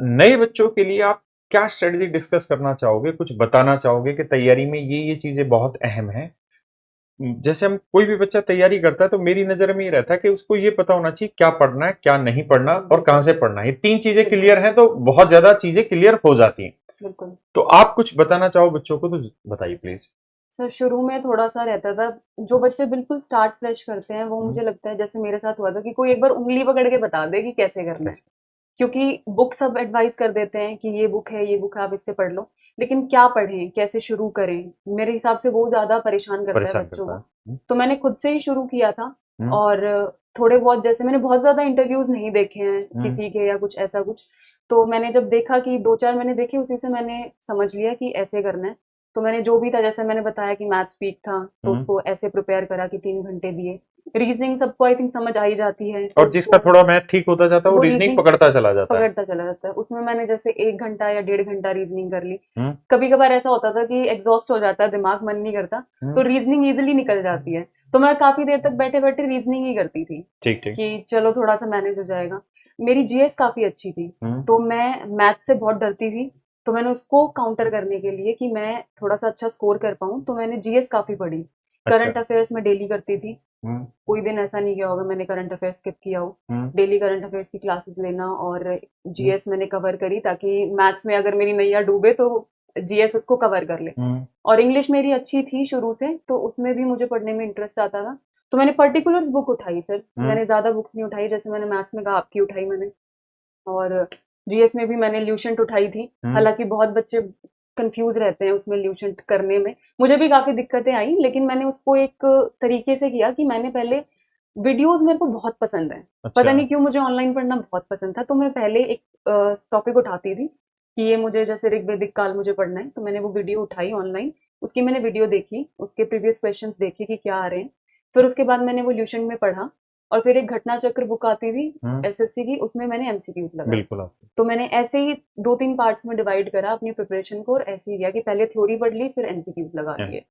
नए बच्चों के लिए आप क्या स्ट्रेटजी डिस्कस करना चाहोगे, कुछ बताना चाहोगे कि तैयारी में ये चीजें बहुत अहम है। जैसे हम कोई भी बच्चा तैयारी करता है तो मेरी नजर में ये रहता है कि उसको ये पता होना चाहिए क्या पढ़ना है, क्या नहीं पढ़ना और कहाँ से पढ़ना है। ये तीन चीजें क्लियर हैं तो बहुत ज्यादा चीजें क्लियर हो जाती हैं। बिल्कुल। तो आप कुछ बताना चाहो बच्चों को तो बताइए प्लीज। सर शुरू में थोड़ा-सा रहता था, जो बच्चे बिल्कुल स्टार्ट फ्रेश करते हैं, वो मुझे लगता है जैसे मेरे साथ हुआ था कि कोई एक बार उँगली पकड़ के बता दे कि कैसे करना है। क्योंकि बुक सब एडवाइस कर देते हैं कि ये बुक है, आप इससे पढ़ लो। लेकिन क्या पढ़ें, कैसे शुरू करें? मेरे हिसाब से वो ज़्यादा परेशान करता है परेशान बच्चों करता को। है। तो मैंने खुद से ही शुरू किया था हम्म। और थोड़े बहुत जैसे मैंने बहुत ज़्यादा इंटरव्यूज़ नहीं देखे हैं हम्म। किसी के या कुछ ऐसा कुछ। तो मैंने जब देखा कि 2-4 मैंने देखे उसी से मैंने समझ लिया कि ऐसे करना है। तो मैंने जो भी था जैसे मैंने बताया कि मैथ्स वीक था, तो हम्म। उसको ऐसे प्रिपेयर करा कि 3 घंटे दिए। रीज़निंग सबको आई थिंक समझ आ ही जाती है, तो और जिसका उसको थोड़ा मैथ ठीक होता जाता है वो वो रीजनिंग रीज़निंग पकड़ता चला जाता है। पकड़ता चला जाता है। उसमें मैंने जैसे 1 घंटा या डेढ़ घंटा रीज़निंग कर ली। हम्म। कभी-कभार ऐसा होता था कि एग्ज़ॉस्ट हो जाता है, दिमाग मन नहीं करता, तो हम्म। रीज़निंग ईज़िली निकल जाती है। तो मैं काफ़ी देर तक बैठे-बैठे रीज़निंग ही करती थी ठीक ठीक। कि चलो थोड़ा-सा मैनेज हो जाएगा। मेरी जीएस काफ़ी अच्छी थी, हम्म। तो मैं मैथ से बहुत डरती थी। तो मैंने उसको काउंटर करने के लिए कि मैं थोड़ा-सा अच्छा स्कोर कर पाऊँ, तो मैंने जीएस काफ़ी पढ़ी। अच्छा। करंट अफ़ेयर्स मैं डेली करती थी। हम्म। कोई दिन ऐसा नहीं गया होगा मैंने करंट अफेयर्स स्किप किया हो। हम्म। डेली करंट अफेयर्स की क्लासेस लेना और हम्म। जीएस मैंने कवर करी ताकि मैथ्स में अगर मेरी नैया डूबे तो जीएस उसको कवर कर ले। हम्म। और इंग्लिश मेरी अच्छी थी शुरू से, तो उसमें भी मुझे पढ़ने में इंटरेस्ट आता था। तो मैंने पर्टिकुलर्स बुक उठाई सर, हम्म। मैंने ज़्यादा बुक्स नहीं उठाई, जैसे मैंने मैथ्स में कहा आपकी उठाई मैंने, और जीएस में भी मैंने ल्यूसेंट उठाई थी। हम्म। हालाँकि बहुत बच्चे कन्फ्यूज़ रहते हैं उसमें ल्यूसेंट करने में। मुझे भी काफ़ी दिक्कतें आई, लेकिन मैंने उसको एक तरीके से किया कि मैंने पहले वीडियोज़ मेरे को बहुत पसंद है। अच्छा। पता नहीं क्यों मुझे ऑनलाइन पढ़ना बहुत पसंद था, तो मैं पहले एक टॉपिक उठाती थी कि ये मुझे जैसे ऋग्वेदिक काल मुझे पढ़ना है, तो मैंने वो वीडियो उठाई ऑनलाइन, उसकी मैंने वीडियो देखी, उसके प्रीवियस क्वेश्चन्स देखे कि क्या आ रहे हैं। फिर उसके बाद मैंने वो ल्यूसेंट में पढ़ा और फिर एक घटना चक्र बुक आती थी हम्म। एसएससी की, उसमें मैंने एमसीक्यूज़ लगाए। बिल्कुल आप। तो मैंने ऐसे ही 2-3 पार्ट्स में डिवाइड करा अपनी प्रिपरेशन को और ऐसे ही किया कि पहले थ्योरी पढ़ ली, फिर एमसीक्यूज़ लगा हैं। लिए।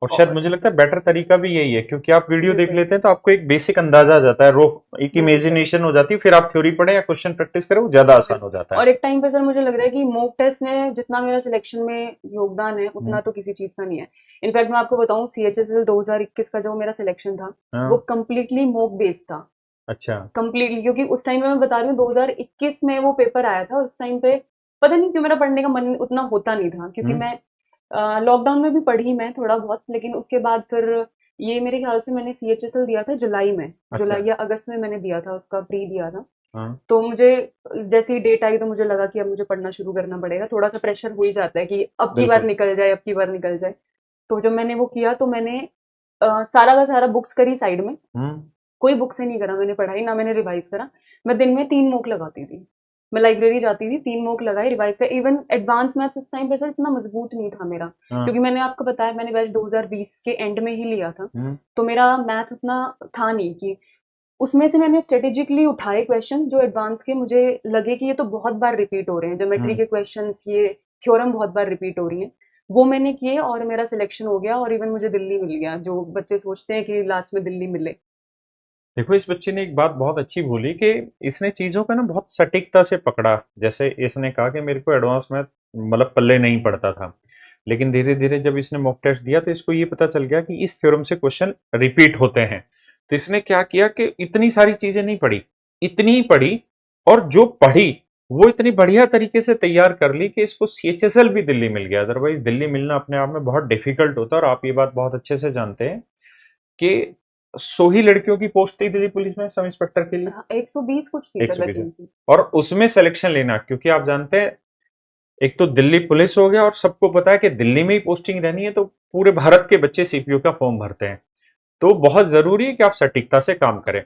और शायद और मुझे लगता है बेटर तरीका भी यही है क्योंकि आप वीडियो देख बिल्कुल, लेते हैं तो आपको एक बेसिक अंदाजा आ जाता है, रो एक बिल्कुल सर। इमेजिनेशन हो जाती है, फिर आप थ्योरी पढ़ें या क्वेश्चन प्रैक्टिस करें वो ज्यादा आसान हो बिल्कुल। जाता है। और एक टाइम पे सर मुझे लग रहा है कि मॉक टेस्ट में जितना मेरा सिलेक्शन में योगदान है, हम्म। उतना तो किसी चीज़ का नहीं है। इनफैक्ट मैं आपको बताऊँ सीएचएसएल 2021 का जो मेरा सिलेक्शन था, वो हाँ। कंप्लीटली मॉक बेस्ड था। अच्छा। कंप्लीटली, क्योंकि उस टाइम पे मैं बता रही हूँ 2021 में वो पेपर आया था। उस टाइम पे पता नहीं क्यों मेरा पढ़ने का मन उतना होता नहीं था, क्योंकि हम्म। मैं लॉकडाउन में भी पढ़ी मैं थोड़ा बहुत, लेकिन उसके बाद फिर ये मेरे ख्याल से मैंने सीएचएसएल दिया था जुलाई में, अच्छा। जुलाई या अगस्त में मैंने दिया था, उसका प्री दिया था। हाँ। तो मुझे जैसे ही डेट आई तो मुझे लगा कि अब मुझे पढ़ना शुरू करना पड़ेगा, थोड़ा सा प्रेशर हो ही जाता है कि अब की बार बिल्कुल। निकल जाए, अब की बार निकल जाए। तो जब मैंने वो किया तो मैंने सारा का सारा बुक्स करी साइड में, हम्म। कोई बुक से नहीं करा मैंने पढ़ाई, ना मैंने रिवाइज़ करा। मैं दिन में 3 मॉक लगाती थी। मैं लाइब्रेरी जाती थी, 3 मॉक लगाए, रिवाइज़ किया। इवन एडवांस मैथ्स उस टाइम पे सर इतना मज़बूत नहीं था मेरा, हाँ। क्योंकि मैंने आपको बताया मैंने बैच 2020 के एंड में ही लिया था। हम्म। तो मेरा मैथ उतना था नहीं कि उसमें से मैंने स्ट्रेटेजिकली उठाए क्वेश्चंस जो एडवांस के मुझे लगे कि ये तो बहुत बार रिपीट हो रहे हैं, ज्योमेट्री हम्म। के क्वेश्चंस, ये थ्योरम बहुत बार रिपीट हो रही हैं। वो मैंने किए और मेरा सिलेक्शन हो गया और इवन मुझे दिल्ली मिल गया, जो बच्चे सोचते हैं कि लास्ट में दिल्ली मिले। देखो इस बच्चे ने एक बात बहुत अच्छी बोली कि इसने चीजों का ना बहुत सटीकता से पकड़ा। जैसे इसने कहा कि मेरे को एडवांस मैथ मतलब पल्ले नहीं पड़ता था, लेकिन धीरे धीरे जब इसने मॉक टेस्ट दिया तो इसको ये पता चल गया कि इस थ्योरम से क्वेश्चन रिपीट होते हैं। तो इसने क्या किया कि इतनी सारी चीजें नहीं पढ़ी, इतनी ही पढ़ी, और जो पढ़ी वो इतनी बढ़िया तरीके से तैयार कर ली कि इसको सीएचएसएल भी दिल्ली मिल गया। अदरवाइज दिल्ली मिलना अपने आप में बहुत डिफिकल्ट होता है, और आप ये बात बहुत अच्छे से जानते हैं कि 100 ही लड़कियों की पोस्ट थी दिल्ली पुलिस में सब इंस्पेक्टर के लिए। 120 कुछ थी सर 120 है। वैकेंसी। और उसमें सिलेक्शन लेना, क्योंकि आप जानते हैं एक तो दिल्ली पुलिस हो गया और सबको पता है कि दिल्ली में ही पोस्टिंग रहनी है, तो पूरे भारत के बच्चे सीपीयू का फॉर्म भरते हैं। तो बहुत जरूरी है कि आप सटीकता से काम करें।